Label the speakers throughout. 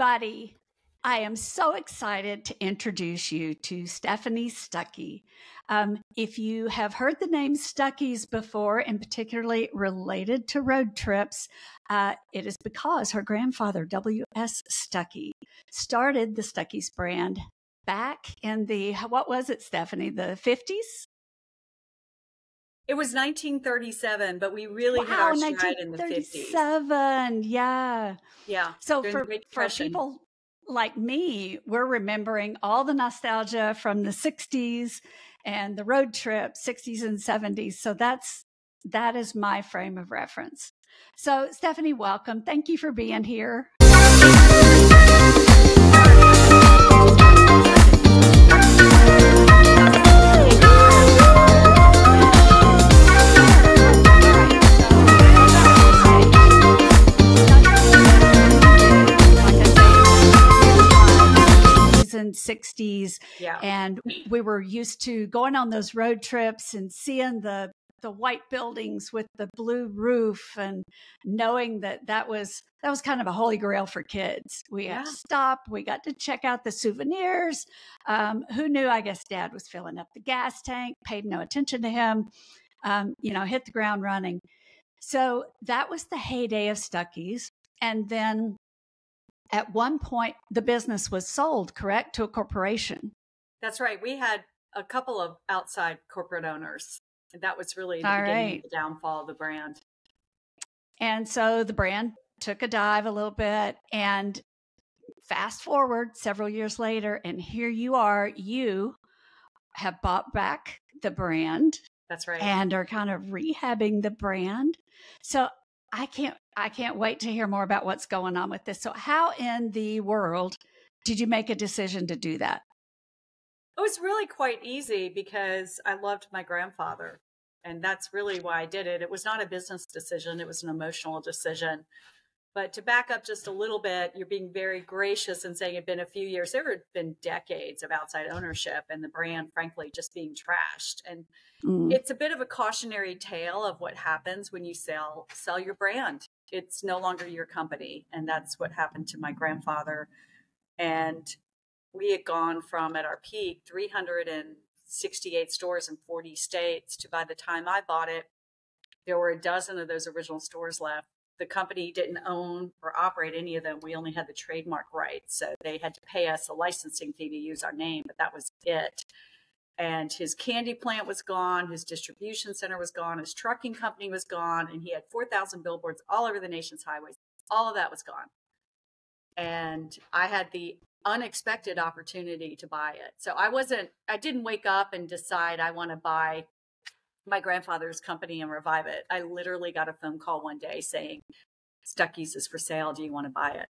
Speaker 1: everybody. I am so excited to introduce you to Stephanie Stuckey. If you have heard the name Stuckey's before, and particularly related to road trips, it is because her grandfather, W.S. Stuckey, started the Stuckey's brand back in the, what was it, Stephanie, the 50s?
Speaker 2: It was 1937, but we really hit our stride in the 50s.
Speaker 1: 1937, yeah.
Speaker 2: Yeah.
Speaker 1: So for people like me, we're remembering all the nostalgia from the 60s and the road trip, 60s and 70s. So that is my frame of reference. So Stephanie, welcome. Thank you for being here. And 60s, yeah. And we were used to going on those road trips and seeing the white buildings with the blue roof and knowing that was kind of a holy grail for kids. We had to stop. We got to check out the souvenirs. Who knew? I guess Dad was filling up the gas tank, paid no attention to him, hit the ground running. So that was the heyday of Stuckey's. And then at one point, the business was sold, correct, to a corporation.
Speaker 2: That's right. We had a couple of outside corporate owners. That was really the beginning of the downfall of the brand.
Speaker 1: And so the brand took a dive a little bit, and fast forward several years later, and here you are. You have bought back the brand.
Speaker 2: That's right.
Speaker 1: And are kind of rehabbing the brand. So I can't wait to hear more about what's going on with this. So how in the world did you make a decision to do that?
Speaker 2: It was really quite easy because I loved my grandfather, and that's really why I did it. It was not a business decision. It was an emotional decision. But to back up just a little bit, you're being very gracious and saying it'd been a few years. There had been decades of outside ownership and the brand, frankly, just being trashed. And it's a bit of a cautionary tale of what happens when you sell your brand. It's no longer your company. And that's what happened to my grandfather. And we had gone from, at our peak, 368 stores in 40 states to, by the time I bought it, there were a dozen of those original stores left. The company didn't own or operate any of them. We only had the trademark rights. So they had to pay us a licensing fee to use our name, but that was it. And his candy plant was gone. His distribution center was gone. His trucking company was gone. And he had 4,000 billboards all over the nation's highways. All of that was gone. And I had the unexpected opportunity to buy it. So I didn't wake up and decide I want to buy my grandfather's company and revive it. I literally got a phone call one day saying, Stuckey's is for sale. Do you want to buy it?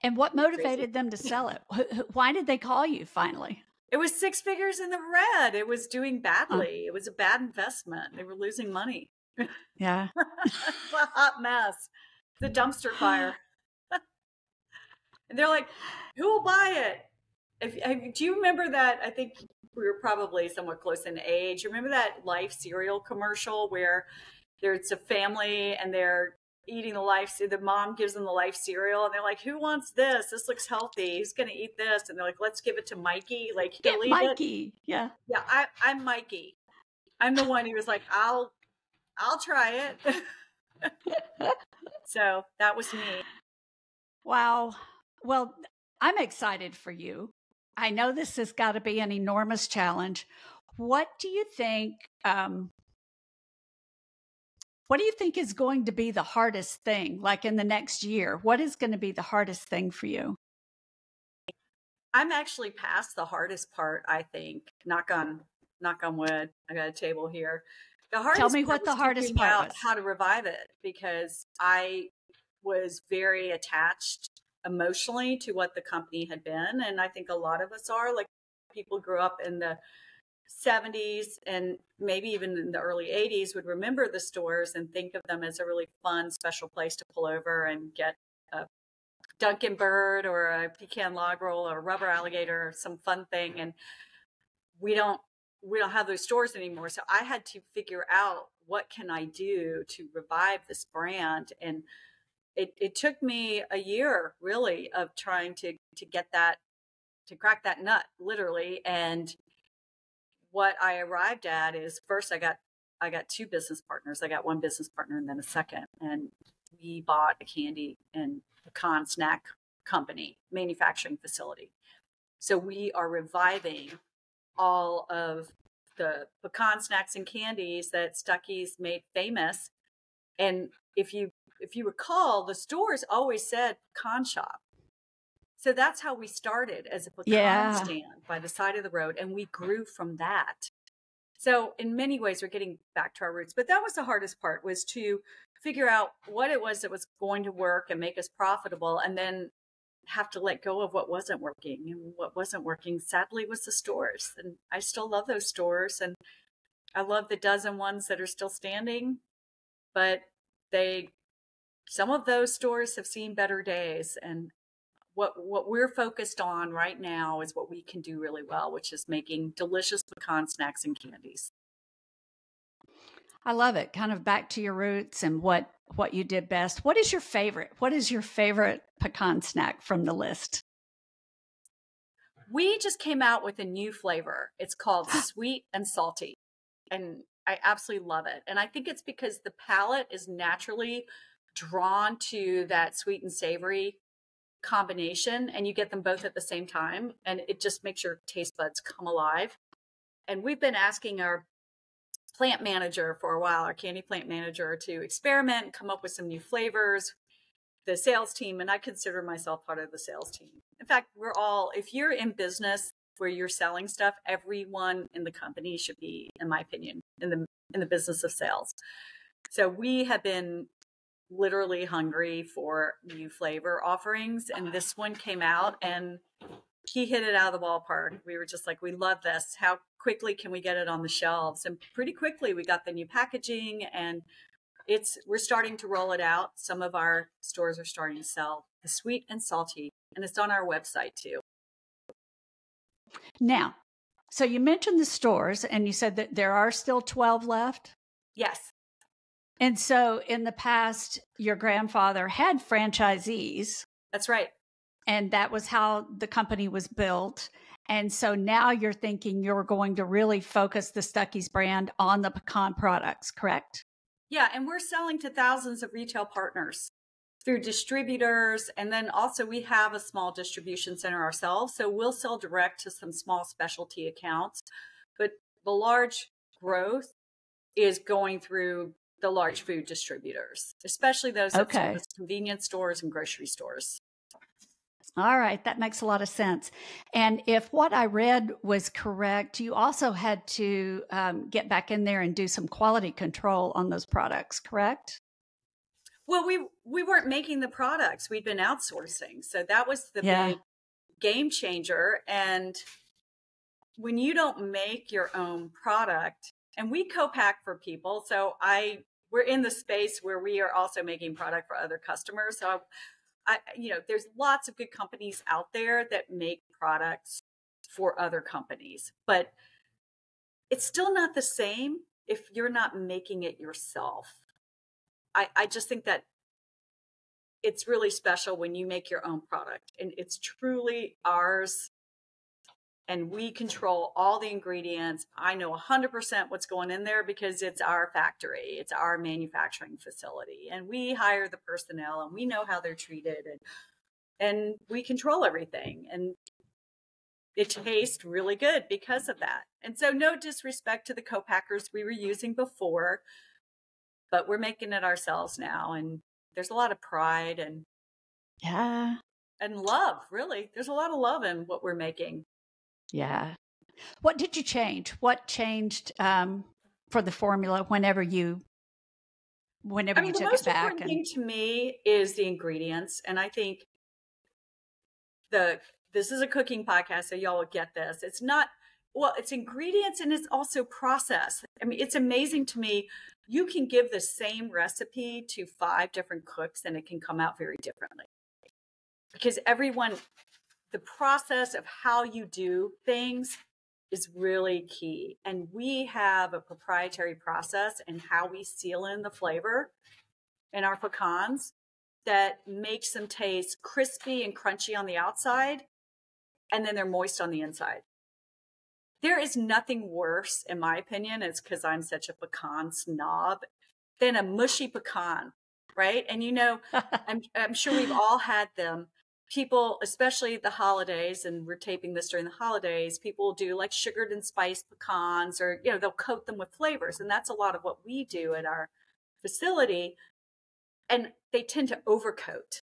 Speaker 1: And what motivated them to sell it? Why did they call you finally?
Speaker 2: It was 6 figures in the red. It was doing badly. It was a bad investment. They were losing money.
Speaker 1: Yeah.
Speaker 2: It's a hot mess. The dumpster fire. And they're like, who will buy it? Do you remember that? I think we were probably somewhat close in age. You remember that Life cereal commercial where there's a family and they're eating the mom gives them the Life cereal and they're like, who wants this? This looks healthy. Who's going to eat this? And they're like, let's give it to Mikey. Like,
Speaker 1: get Mikey. It. Yeah.
Speaker 2: Yeah. I'm Mikey. I'm the one who was like, I'll try it. So that was me.
Speaker 1: Wow. Well, I'm excited for you. I know this has got to be an enormous challenge. What do you think? What do you think is going to be the hardest thing, like in the next year? What is going to be the hardest thing for you?
Speaker 2: I'm actually past the hardest part, I think. Knock on wood. I got a table here. The hardest
Speaker 1: Tell me what the hardest part was.
Speaker 2: How to revive it, because I was very attached emotionally to what the company had been. And I think a lot of us are, like, people grew up in the 70s and maybe even in the early 80s would remember the stores and think of them as a really fun, special place to pull over and get a Dunkin' Bird or a pecan log roll or a rubber alligator or some fun thing. And we don't have those stores anymore. So I had to figure out, what can I do to revive this brand? And it took me a year really of trying to get that, to crack that nut, literally. And what I arrived at is, first I got two business partners. I got one business partner and then a second. And we bought a candy and pecan snack company, manufacturing facility. So we are reviving all of the pecan snacks and candies that Stuckey's made famous. And if you recall, the stores always said pecan shop. So that's how we started, as a pecan stand by the side of the road, and we grew from that. So in many ways, we're getting back to our roots. But that was the hardest part, was to figure out what it was that was going to work and make us profitable, and then have to let go of what wasn't working. And what wasn't working, sadly, was the stores. And I still love those stores, and I love the dozen ones that are still standing. But some of those stores have seen better days. And what we're focused on right now is what we can do really well, which is making delicious pecan snacks and candies.
Speaker 1: I love it. Kind of back to your roots and what you did best. What is your favorite? What is your favorite pecan snack from the list?
Speaker 2: We just came out with a new flavor. It's called sweet and salty. And I absolutely love it. And I think it's because the palate is naturally drawn to that sweet and savory combination, and you get them both at the same time, and it just makes your taste buds come alive. And we've been asking our plant manager for a while, our candy plant manager, to experiment and come up with some new flavors. The sales team, and I consider myself part of the sales team. In fact, if you're in business where you're selling stuff, everyone in the company should be, in my opinion, in the business of sales. So we have been literally hungry for new flavor offerings, and this one came out and he hit it out of the ballpark. We were just like, we love this. How quickly can we get it on the shelves? And pretty quickly we got the new packaging, and we're starting to roll it out. Some of our stores are starting to sell the sweet and salty, and it's on our website too.
Speaker 1: Now, so you mentioned the stores, and you said that there are still 12 left?
Speaker 2: Yes.
Speaker 1: And so in the past, your grandfather had franchisees.
Speaker 2: That's right.
Speaker 1: And that was how the company was built. And so now you're thinking you're going to really focus the Stuckey's brand on the pecan products, correct?
Speaker 2: Yeah. And we're selling to thousands of retail partners through distributors. And then also we have a small distribution center ourselves. So we'll sell direct to some small specialty accounts. But the large growth is going through the large food distributors, especially those that service convenience stores and grocery stores.
Speaker 1: All right. That makes a lot of sense. And if what I read was correct, you also had to get back in there and do some quality control on those products, correct?
Speaker 2: Well, we weren't making the products. We'd been outsourcing. So that was the big game changer. And when you don't make your own product, and we co-pack for people, so we're in the space where we are also making product for other customers. So there's lots of good companies out there that make products for other companies, but it's still not the same if you're not making it yourself. I just think that it's really special when you make your own product, and it's truly ours. And we control all the ingredients. I know 100% what's going in there because it's our factory. It's our manufacturing facility. And we hire the personnel, and we know how they're treated. And we control everything. And it tastes really good because of that. And so no disrespect to the co-packers we were using before, but we're making it ourselves now. And there's a lot of pride and love, really. There's a lot of love in what we're making.
Speaker 1: Yeah. What did you change? What changed for the formula whenever you took it back?
Speaker 2: The most important thing to me is the ingredients. And I think this is a cooking podcast, so y'all will get this. It's ingredients, and it's also process. I mean, it's amazing to me. You can give the same recipe to 5 different cooks and it can come out very differently. Because the process of how you do things is really key. And we have a proprietary process in how we seal in the flavor in our pecans. that makes them taste crispy and crunchy on the outside, and then they're moist on the inside. There is nothing worse, in my opinion, it's because I'm such a pecan snob, than a mushy pecan, right? And I'm sure we've all had them. People, especially the holidays, and we're taping this during the holidays, people will do like sugared and spiced pecans, or, they'll coat them with flavors. And that's a lot of what we do at our facility. And they tend to overcoat.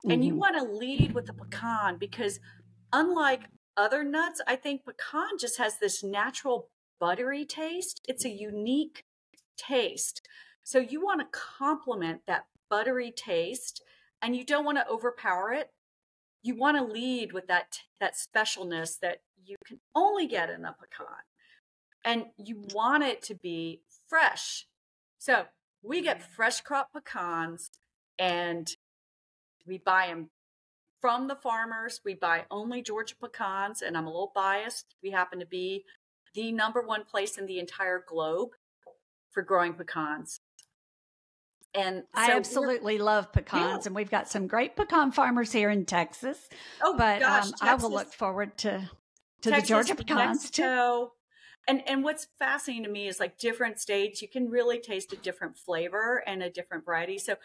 Speaker 2: And you want to lead with the pecan, because unlike other nuts, I think pecan just has this natural buttery taste. It's a unique taste. So you want to complement that buttery taste, and you don't want to overpower it. You want to lead with that specialness that you can only get in a pecan. And you want it to be fresh. So we get fresh crop pecans, and we buy them from the farmers. We buy only Georgia pecans, and I'm a little biased. We happen to be the #1 place in the entire globe for growing pecans. And so
Speaker 1: I absolutely love pecans, and we've got some great pecan farmers here in Texas.
Speaker 2: Oh,
Speaker 1: but
Speaker 2: gosh, Texas,
Speaker 1: I will look forward to
Speaker 2: Texas,
Speaker 1: the Georgia pecans
Speaker 2: Mexico, too. And what's fascinating to me is, like, different states, you can really taste a different flavor and a different variety. So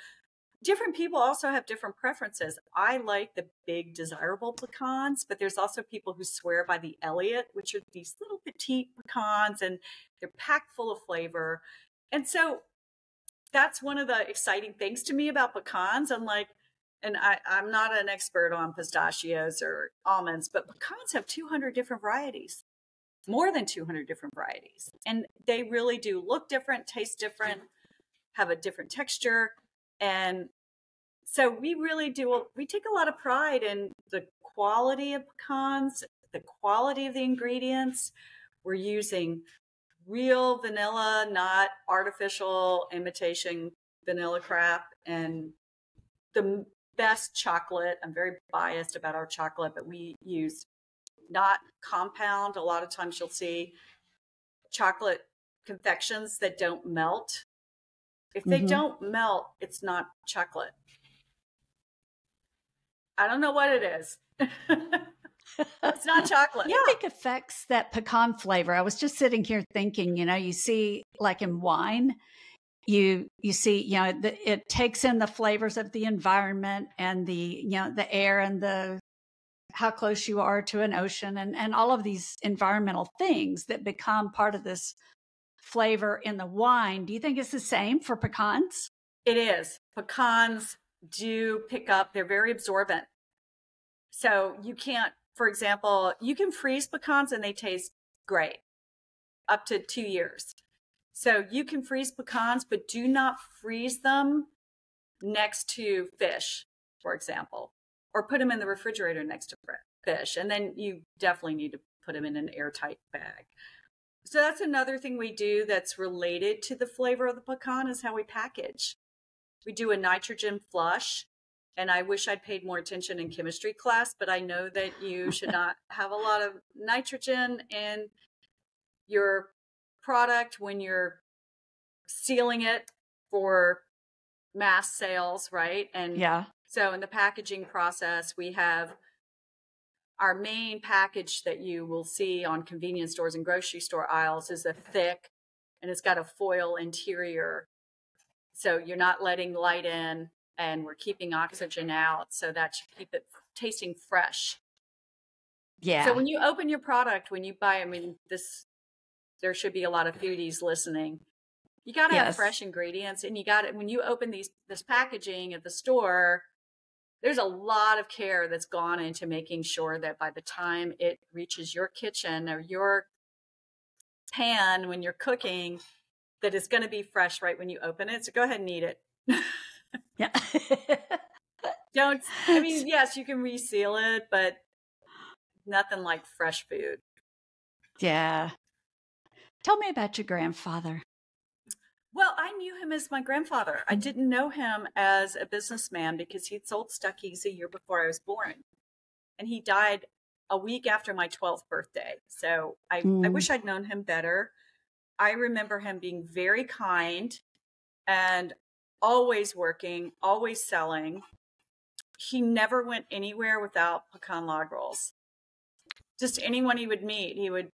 Speaker 2: different people also have different preferences. I like the big, desirable pecans, but there's also people who swear by the Elliott, which are these little petite pecans, and they're packed full of flavor. And so that's one of the exciting things to me about pecans. I'm not an expert on pistachios or almonds, but pecans have 200 different varieties, more than 200 different varieties. And they really do look different, taste different, have a different texture. And so we take a lot of pride in the quality of pecans, the quality of the ingredients. We're using real vanilla, not artificial imitation vanilla crap, and the best chocolate. I'm very biased about our chocolate, but we use not compound. A lot of times you'll see chocolate confections that don't melt. If they don't melt, it's not chocolate. I don't know what it is. It's not chocolate.
Speaker 1: I think affects that pecan flavor. I was just sitting here thinking, you see, like in wine, you see, it takes in the flavors of the environment and the air and how close you are to an ocean, and all of these environmental things that become part of this flavor in the wine. Do you think it's the same for pecans?
Speaker 2: It is. Pecans do pick up, they're very absorbent. So you can't, for example, you can freeze pecans and they taste great up to 2 years. So you can freeze pecans, but do not freeze them next to fish, for example, or put them in the refrigerator next to fish. And then you definitely need to put them in an airtight bag. So that's another thing we do that's related to the flavor of the pecan, is how we package. We do a nitrogen flush. And I wish I'd paid more attention in chemistry class, but I know that you should not have a lot of nitrogen in your product when you're sealing it for mass sales, right? And so in the packaging process, we have our main package that you will see on convenience stores and grocery store aisles is a thick, and it's got a foil interior. So you're not letting light in, and we're keeping oxygen out, so that should keep it tasting fresh.
Speaker 1: Yeah.
Speaker 2: So when you open your product, when you buy, there should be a lot of foodies listening. You got to have fresh ingredients, and when you open this packaging at the store, there's a lot of care that's gone into making sure that by the time it reaches your kitchen or your pan when you're cooking, that it's going to be fresh right when you open it. So go ahead and eat it.
Speaker 1: Yeah.
Speaker 2: Yes, you can reseal it, but nothing like fresh food.
Speaker 1: Yeah. Tell me about your grandfather.
Speaker 2: Well, I knew him as my grandfather. I didn't know him as a businessman because he'd sold Stuckey's a year before I was born. And he died a week after my 12th birthday. So I wish I'd known him better. I remember him being very kind and always working, always selling. He never went anywhere without pecan log rolls. Just anyone he would meet, he would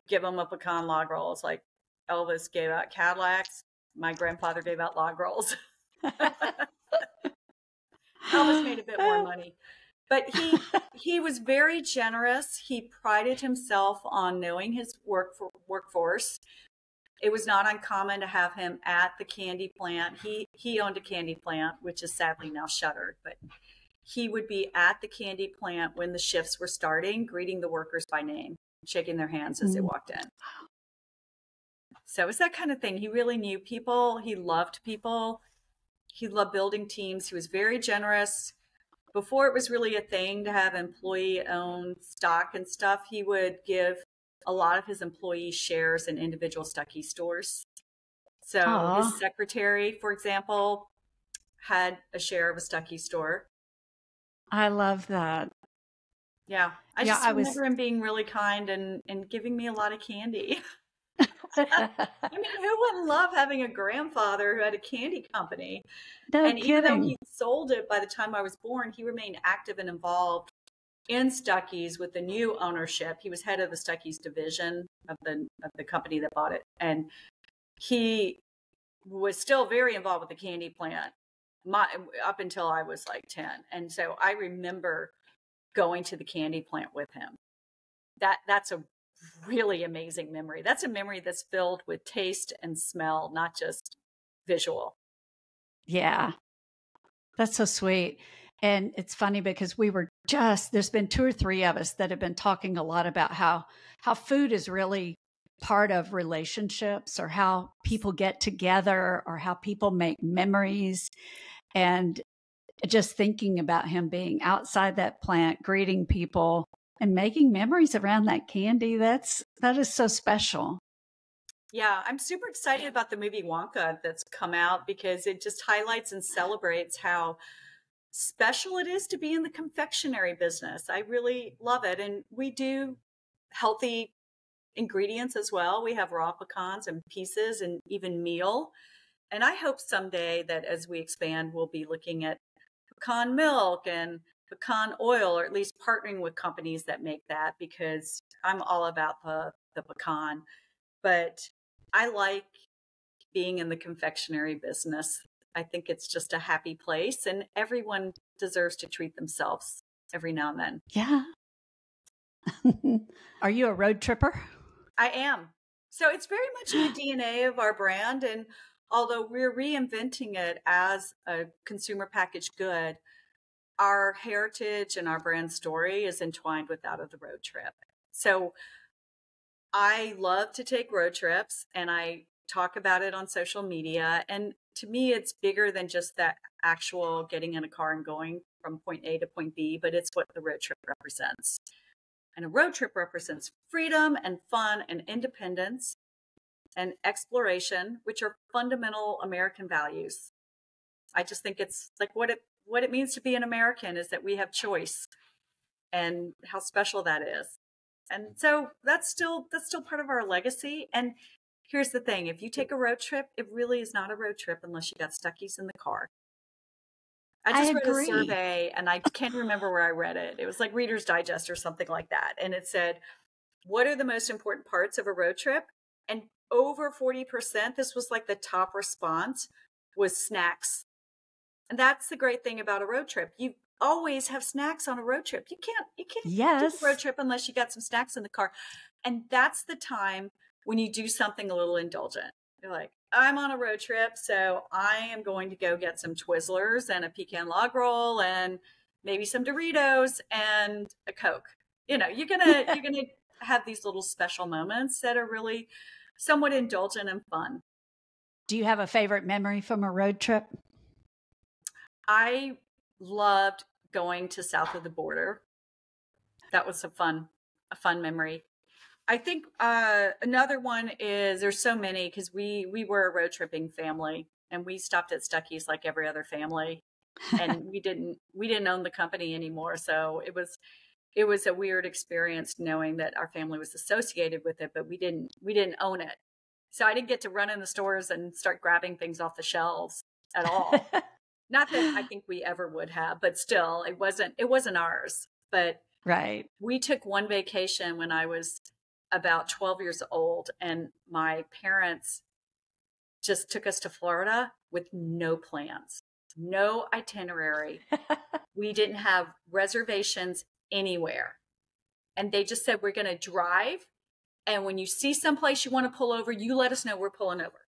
Speaker 2: give them a pecan log roll. It's like Elvis gave out Cadillacs. My grandfather gave out log rolls. Elvis made a bit more money. But he was very generous. He prided himself on knowing his workforce. It was not uncommon to have him at the candy plant. He owned a candy plant, which is sadly now shuttered, but he would be at the candy plant when the shifts were starting, greeting the workers by name, shaking their hands as they walked in. So it's that kind of thing. He really knew people. He loved people. He loved building teams. He was very generous. Before it was really a thing to have employee-owned stock and stuff, he would give a lot of his employees shares in individual Stuckey stores. So his secretary, for example, had a share of a Stuckey store.
Speaker 1: I love that.
Speaker 2: Yeah. I just remember him being really kind and giving me a lot of candy. I mean, who wouldn't love having a grandfather who had a candy company?
Speaker 1: No
Speaker 2: and
Speaker 1: kidding.
Speaker 2: Even though he sold it by the time I was born, he remained active and involved in Stuckey's with the new ownership. He was head of the Stuckey's division of the company that bought it. And he was still very involved with the candy plant up until I was like 10. And so I remember going to the candy plant with him. That's a really amazing memory. That's a memory that's filled with taste and smell, not just visual.
Speaker 1: Yeah. That's so sweet. And it's funny because there's been 2 or 3 of us that have been talking a lot about how food is really part of relationships, or how people get together, or how people make memories. And just thinking about him being outside that plant, greeting people and making memories around that candy, that is so special.
Speaker 2: Yeah, I'm super excited about the movie Wonka that's come out, because it just highlights and celebrates how special it is to be in the confectionery business. I really love it. And we do healthy ingredients as well. We have raw pecans and pieces and even meal. And I hope someday that as we expand, we'll be looking at pecan milk and pecan oil, or at least partnering with companies that make that, because I'm all about the pecan. But I like being in the confectionery business. I think it's just a happy place, and everyone deserves to treat themselves every now and then.
Speaker 1: Yeah. Are you a road tripper?
Speaker 2: I am. So it's very much in the DNA of our brand. And although we're reinventing it as a consumer packaged good, our heritage and our brand story is entwined with that of the road trip. So I love to take road trips, and I talk about it on social media. And to me, it's bigger than just that actual getting in a car and going from point A to point B, but it's what the road trip represents. And a road trip represents freedom and fun and independence and exploration, which are fundamental American values. I just think it's like what it means to be an American is that we have choice, and how special that is. And so that's still part of our legacy. And here's the thing. If you take a road trip, it really is not a road trip unless you got Stuckey's in the car. I just read a survey, and I can't remember where I read it. It was like Reader's Digest or something like that. And it said, what are the most important parts of a road trip? And over 40%, this was like the top response, was snacks. And that's the great thing about a road trip. You always have snacks on a road trip. You can't
Speaker 1: Yes.
Speaker 2: do a road trip unless you got some snacks in the car. And that's the time when you do something a little indulgent. You're like, I'm on a road trip, so I am going to go get some Twizzlers and a pecan log roll and maybe some Doritos and a Coke. You know, you're gonna have these little special moments that are really somewhat indulgent and fun.
Speaker 1: Do you have a favorite memory from a road trip?
Speaker 2: I loved going to south of the border. That was a fun memory. I think another one is, there's so many, because we were a road tripping family, and we stopped at Stuckey's like every other family, and we didn't own the company anymore. So it was a weird experience knowing that our family was associated with it, but we didn't own it. So I didn't get to run in the stores and start grabbing things off the shelves. at all. Not that I think we ever would have, but still, it wasn't ours. But
Speaker 1: right.
Speaker 2: We took one vacation when I was about 12 years old, and my parents just took us to Florida with no plans, no itinerary. We didn't have reservations anywhere. And they just said, we're going to drive. And when you see someplace you want to pull over, you let us know, we're pulling over.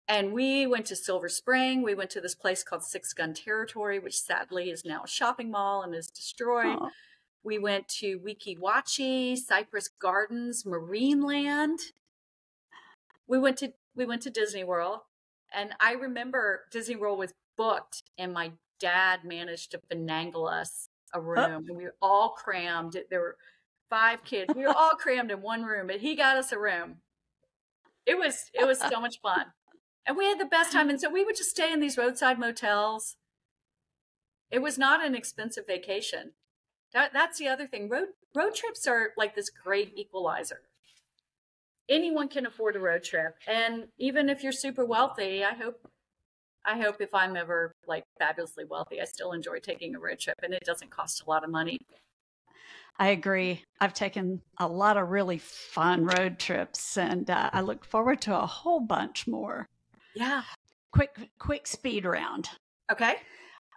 Speaker 2: And we went to Silver Spring. We went to this place called Six Gun Territory, which sadly is now a shopping mall and is destroyed.
Speaker 1: Aww.
Speaker 2: We went to Weeki Wachee, Cypress Gardens, Marineland. We went to Disney World. And I remember Disney World was booked, and my dad managed to finagle us a room. And we were all crammed. There were 5 kids. We were all crammed in one room, but he got us a room. It was so much fun. And we had the best time. And so we would just stay in these roadside motels. It was not an expensive vacation. That's the other thing. Road trips are like this great equalizer. Anyone can afford a road trip. And even if you're super wealthy, I hope if I'm ever like fabulously wealthy, I still enjoy taking a road trip, and it doesn't cost a lot of money.
Speaker 1: I agree. I've taken a lot of really fun road trips, and I look forward to a whole bunch more.
Speaker 2: Yeah.
Speaker 1: Quick speed round.
Speaker 2: Okay.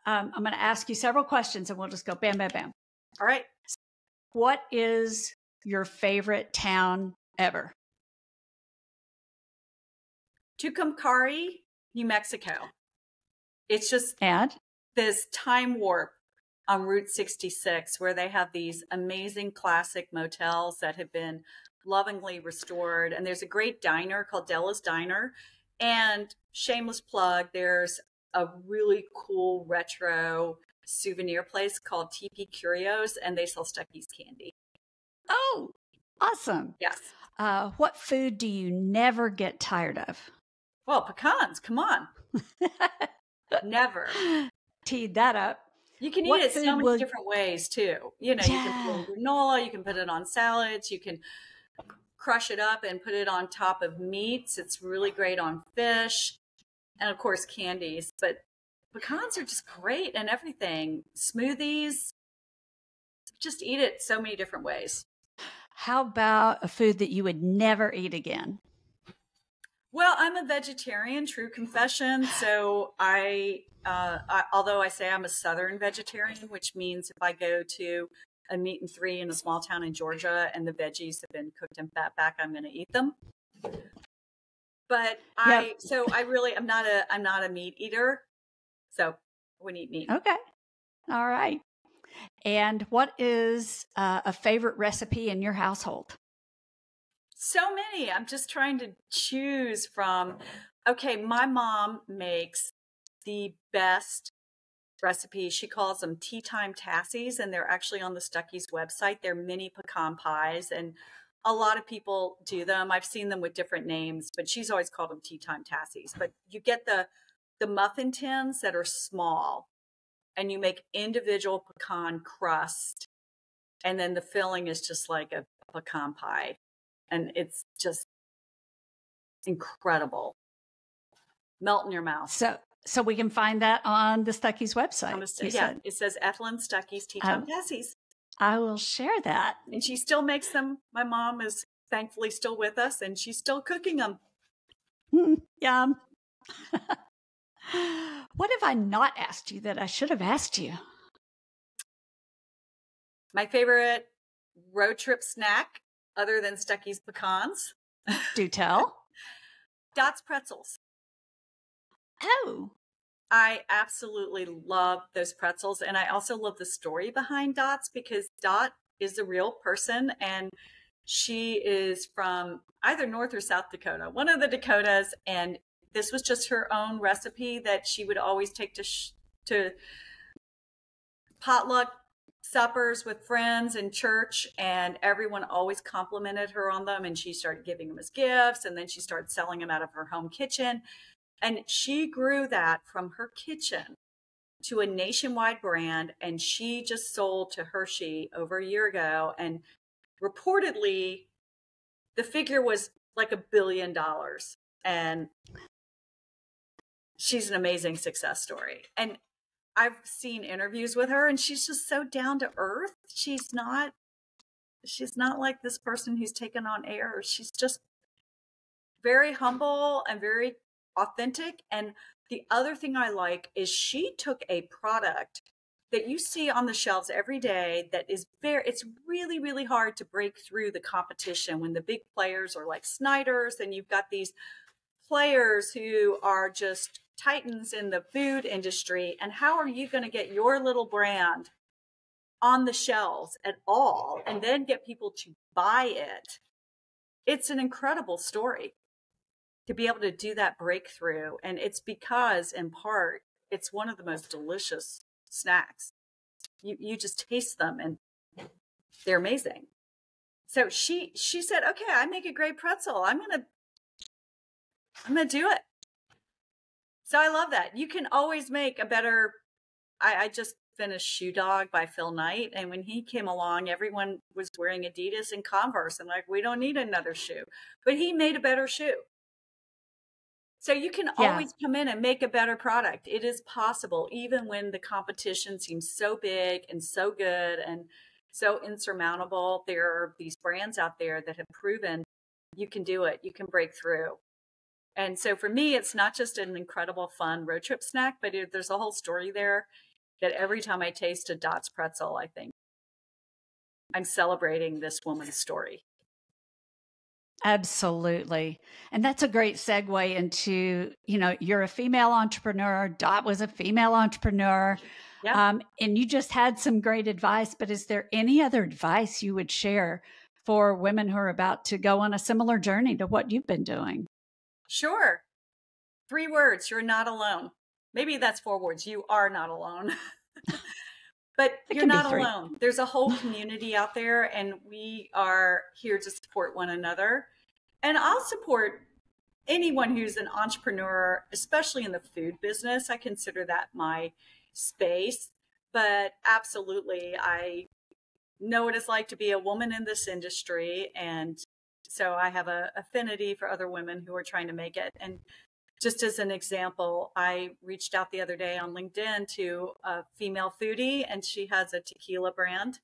Speaker 1: I'm going to ask you several questions, and we'll just go bam, bam, bam.
Speaker 2: All right.
Speaker 1: What is your favorite town ever?
Speaker 2: Tucumcari, New Mexico. It's just this time warp on Route 66 where they have these amazing classic motels that have been lovingly restored. And there's a great diner called Della's Diner. And shameless plug, there's a really cool retro souvenir place called TP Curios, and they sell Stuckey's candy.
Speaker 1: Oh, awesome.
Speaker 2: Yes.
Speaker 1: What food do you never get tired of?
Speaker 2: Well, pecans, come on. Never.
Speaker 1: Teed that up.
Speaker 2: You can eat it so many different ways too. You know, you can put it in granola, you can put it on salads, you can crush it up and put it on top of meats. It's really great on fish, and of course candies. But pecans are just great and everything. Smoothies, just eat it so many different ways.
Speaker 1: How about a food that you would never eat again?
Speaker 2: Well, I'm a vegetarian, true confession. So although I say I'm a Southern vegetarian, which means if I go to a meat and three in a small town in Georgia and the veggies have been cooked in fat back, I'm going to eat them. But I'm not a meat eater. So I wouldn't eat meat.
Speaker 1: Okay. All right. And what is a favorite recipe in your household?
Speaker 2: So many. I'm just trying to choose from. Okay, my mom makes the best recipe. She calls them tea time tassies, and they're actually on the Stuckey's website. They're mini pecan pies, and a lot of people do them. I've seen them with different names, but she's always called them tea time tassies. But you get the muffin tins that are small, and you make individual pecan crust, and then the filling is just like a pecan pie, and it's just incredible. Melt in your mouth.
Speaker 1: So we can find that on the Stuckey's website.
Speaker 2: It says Ethel Stuckey's Tea Time Tassies.
Speaker 1: I will share that.
Speaker 2: And she still makes them. My mom is thankfully still with us, and she's still cooking them.
Speaker 1: Yum. What have I not asked you that I should have asked you?
Speaker 2: My favorite road trip snack, other than Stuckey's pecans.
Speaker 1: Do tell.
Speaker 2: Dot's pretzels.
Speaker 1: Oh.
Speaker 2: I absolutely love those pretzels. And I also love the story behind Dot's, because Dot is a real person, and she is from either North or South Dakota, one of the Dakotas. And this was just her own recipe that she would always take to potluck suppers with friends in church, and everyone always complimented her on them, and she started giving them as gifts, and then she started selling them out of her home kitchen. And she grew that from her kitchen to a nationwide brand, and she just sold to Hershey over a year ago, and reportedly the figure was like $1 billion. And she's an amazing success story. And I've seen interviews with her, and she's just so down to earth. She's not like this person who's taken on airs. She's just very humble and very authentic. And the other thing I like is she took a product that you see on the shelves every day that is it's really, really hard to break through the competition when the big players are like Snyder's, and you've got these players who are just titans in the food industry. And how are you going to get your little brand on the shelves at all and then get people to buy it? It's an incredible story to be able to do that breakthrough. And it's because, in part, it's one of the most delicious snacks. You just taste them and they're amazing. So she said, okay, I make a great pretzel. I'm gonna do it. So I love that. You can always make a better. I just finished Shoe Dog by Phil Knight, and when he came along, everyone was wearing Adidas and Converse, and like, we don't need another shoe. But he made a better shoe. So you can always come in and make a better product. It is possible, even when the competition seems so big and so good and so insurmountable. There are these brands out there that have proven you can do it. You can break through. And so for me, it's not just an incredible, fun road trip snack, but there's a whole story there that every time I taste a Dots pretzel, I think I'm celebrating this woman's story.
Speaker 1: Absolutely. And that's a great segue into, you're a female entrepreneur. Dot was a female entrepreneur.
Speaker 2: Yeah.
Speaker 1: And you just had some great advice, but is there any other advice you would share for women who are about to go on a similar journey to what you've been doing?
Speaker 2: Sure. 3 words. You're not alone. Maybe that's 4 words. You are not alone. But you're not alone. There's a whole community out there, and we are here to support one another. And I'll support anyone who's an entrepreneur, especially in the food business. I consider that my space. But absolutely, I know what it's like to be a woman in this industry. And so I have an affinity for other women who are trying to make it. And just as an example, I reached out the other day on LinkedIn to a female foodie, and she has a tequila brand.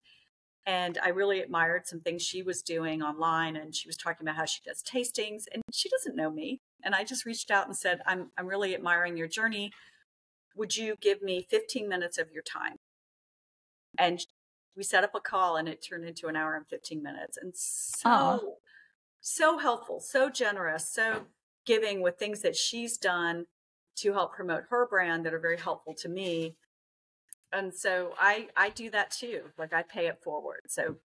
Speaker 2: And I really admired some things she was doing online. And she was talking about how she does tastings, and she doesn't know me. And I just reached out and said, I'm really admiring your journey. Would you give me 15 minutes of your time? And we set up a call, and it turned into an hour and 15 minutes. And so helpful, so generous, so giving with things that she's done to help promote her brand that are very helpful to me. And so I do that too. Like, I pay it forward. So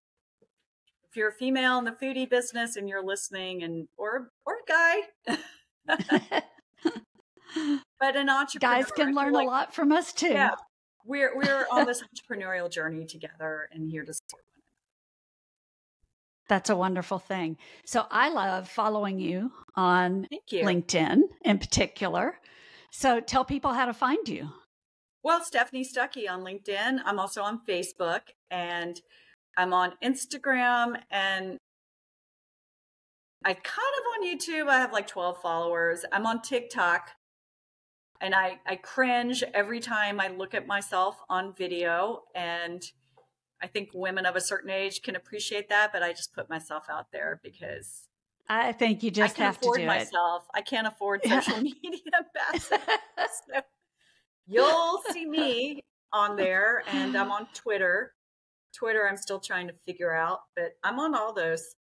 Speaker 2: if you're a female in the foodie business and you're listening, or a guy, but an entrepreneur,
Speaker 1: guys can learn a lot from us too.
Speaker 2: Yeah, we're on this entrepreneurial journey together and here to support one another.
Speaker 1: That's a wonderful thing. So I love following you on LinkedIn in particular. So tell people how to find you.
Speaker 2: Well, Stephanie Stuckey on LinkedIn. I'm also on Facebook, and I'm on Instagram, and I kind of on YouTube. I have like 12 followers. I'm on TikTok, and I cringe every time I look at myself on video, and I think women of a certain age can appreciate that, but I just put myself out there because
Speaker 1: I think you just have to do
Speaker 2: myself. I can't afford social media ambassadors. So you'll see me on there, and I'm on Twitter. I'm still trying to figure out, but I'm on all those.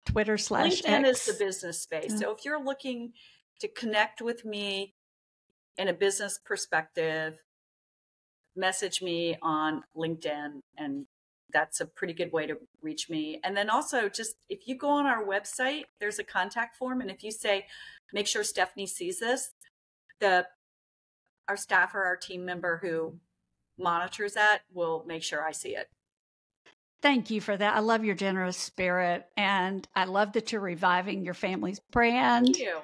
Speaker 1: Twitter /
Speaker 2: LinkedIn
Speaker 1: X.
Speaker 2: is the business space. So if you're looking to connect with me in a business perspective, message me on LinkedIn, and that's a pretty good way to reach me. And then also, just if you go on our website, there's a contact form. And if you say, make sure Stephanie sees this, our staff or our team member who monitors that will make sure I see it.
Speaker 1: Thank you for that. I love your generous spirit, and I love that you're reviving your family's brand.
Speaker 2: Thank you.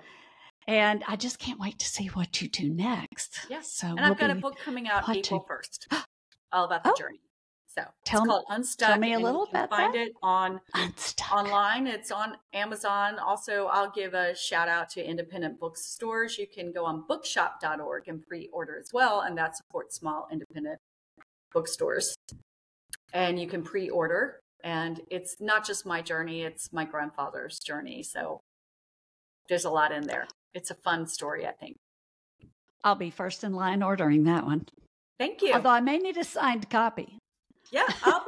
Speaker 1: And I just can't wait to see what you do next.
Speaker 2: Yes.
Speaker 1: So
Speaker 2: and I've got a book coming out April 1st, all about the journey. So it's called Unstuck.
Speaker 1: Tell me a little
Speaker 2: about that. Find it on online. It's on Amazon. Also, I'll give a shout out to independent bookstores. You can go on bookshop.org and pre-order as well. And that supports small independent bookstores. And you can pre-order. And it's not just my journey, it's my grandfather's journey. So there's a lot in there. It's a fun story, I think.
Speaker 1: I'll be first in line ordering that one.
Speaker 2: Thank you.
Speaker 1: Although I may need a signed copy.
Speaker 2: Yeah, I'll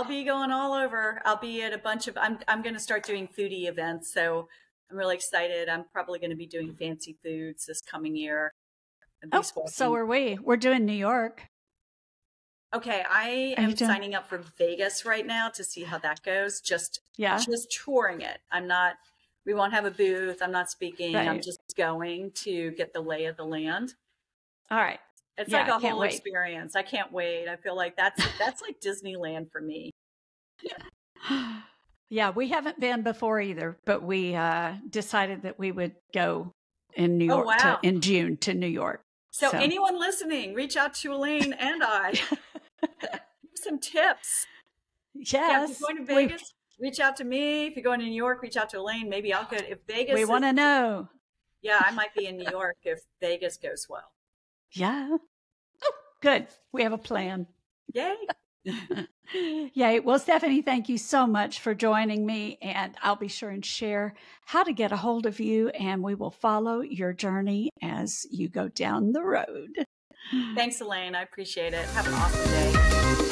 Speaker 2: be going all over. I'll be at a bunch of, I'm going to start doing foodie events. So I'm really excited. I'm probably going to be doing fancy foods this coming year.
Speaker 1: So are we. We're doing New York.
Speaker 2: Okay, I am signing up for Vegas right now to see how that goes. Just touring it. We won't have a booth. I'm not speaking. Right. I'm just going to get the lay of the land.
Speaker 1: All right.
Speaker 2: It's like a whole experience. I can't wait. I feel like that's like Disneyland for me.
Speaker 1: Yeah, we haven't been before either, but we decided that we would go in New York in June to New York.
Speaker 2: So anyone listening, reach out to Elaine and I. Some tips.
Speaker 1: Yes.
Speaker 2: Yeah, if you're going to Vegas, reach out to me. If you're going to New York, reach out to Elaine. Maybe I'll go. If Vegas,
Speaker 1: we want to know.
Speaker 2: Yeah, I might be in New York if Vegas goes well.
Speaker 1: Yeah. Oh, good. We have a plan.
Speaker 2: Yay.
Speaker 1: Yay. Well, Stephanie, thank you so much for joining me. And I'll be sure and share how to get a hold of you. And we will follow your journey as you go down the road.
Speaker 2: Thanks, Elaine. I appreciate it. Have an awesome day.